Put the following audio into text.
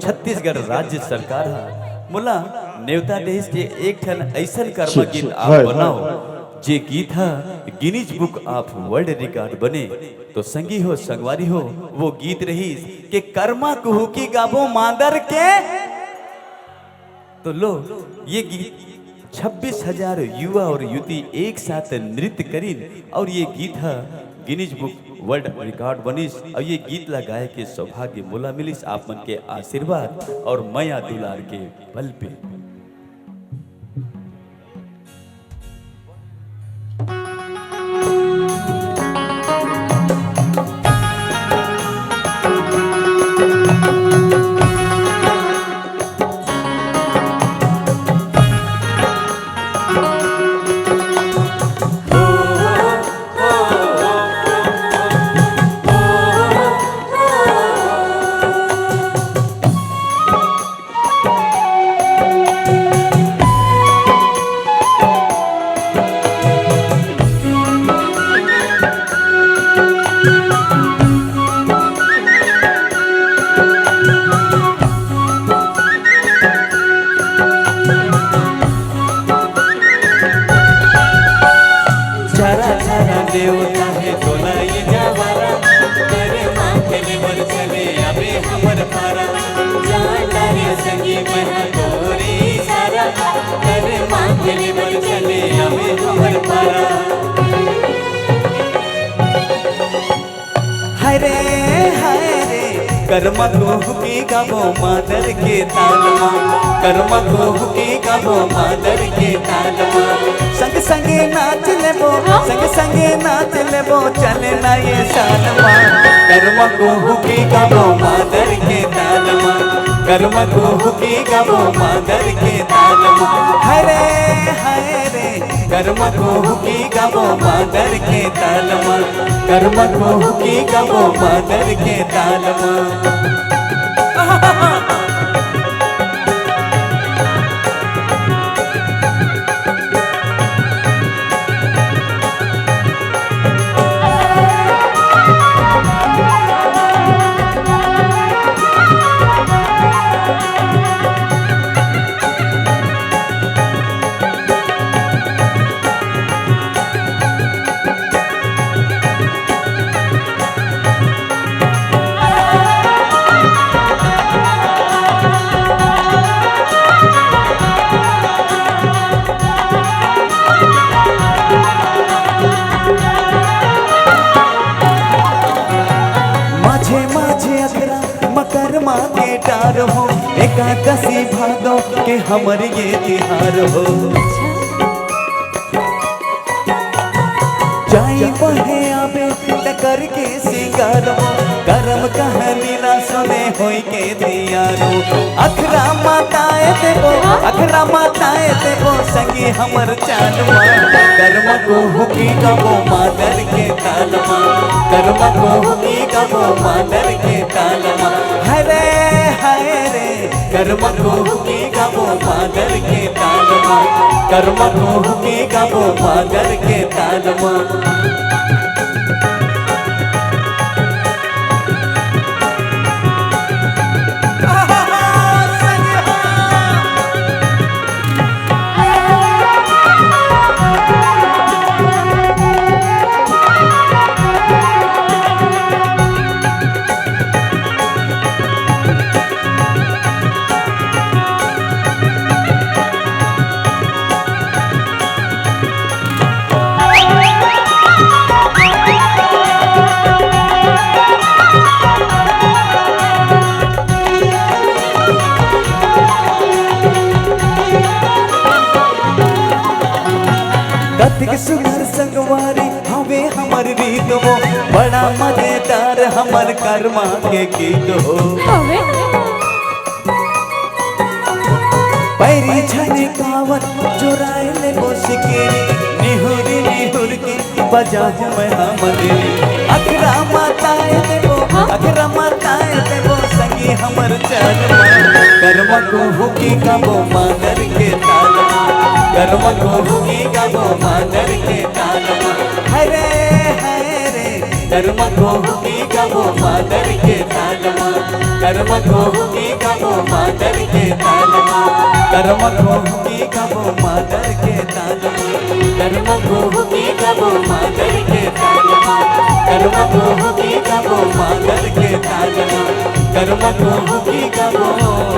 छत्तीसगढ़ राज्य सरकार मोला नेवता देश के एक ठन ऐसा कर्म गीत आप बनाओ जे गीत है Guinness book of world record बने। तो संगी हो संगवारी हो वो गीत रही के कर्मा कुहू की गाबो मांदर के। तो लो ये गीत 26,000 युवा और युवती एक साथ नृत्य करीन और ये गीत है गिनीज बुक वर्ल्ड रिकॉर्ड बनिस। और ये गीत लगाए के सौभाग्य मोला मिलिस आप मन के आशीर्वाद और माया दुलार के बल पे। देवता है तोला ये जावारा तेरे माथे में बर चले अबे हमर पारा जाना रे संगी महा तोरी सारा तेरे माथे में बर चले अबे हमर पारा। हरे हरे कर्मा को की गाबो मादर के तालमा कर्मा को की गाबो मादर के तालमा। संग संगे नाच लेबो संग संगे नाच लेबो चले ना ये सालमा कर्मा को की गाबो मादर के तालमा कर्मा को की गाबो मादर के तालमा। हरे हरे कर्मा को की गाबो मादर के तालमा कर्मा को की गाबो मादर के तालमा। मकर माँ के डार हो एकादशी भादो के हमर ये तिहार हो। जाई बहे आबे टकर के सिंगार हो करम कहानी ना सुने होई के दियार हो। अखरा माताए देबो संगी हमर चालमा कर्म को हुकी गाबो मादर के तालमा कर्म को हुकी गाबो मादर के तालमा। हरे हरे कर्म को हुकी गाबो मादर के तालमा कर्म को हुकी गाबो मादर के तालमा। कतिक सुंदर संगवारी हवे हमर रीत हो बड़ा मजेदार हमर कर्मा के गीत हो। पैरी छने कावत चुराए ले सिकेरी निहुरी निहुर के बजाहूं मैं हमरे। अखरा माताए देबो संगी हमर चालमा कर्मा को हुकी गाबो मादर के तालमा कर्मा को हुकी गाबो मादर के तालमा। हरे हरे कर्मा को हुकी गाबो मादर के तालमा कर्मा को हुकी गाबो मादर के तालमा कर्म की कबो मादर के तालमा कर्म की कबो मादर के तालमा कर्म की कबो मादर के तालमा कर्म की कबो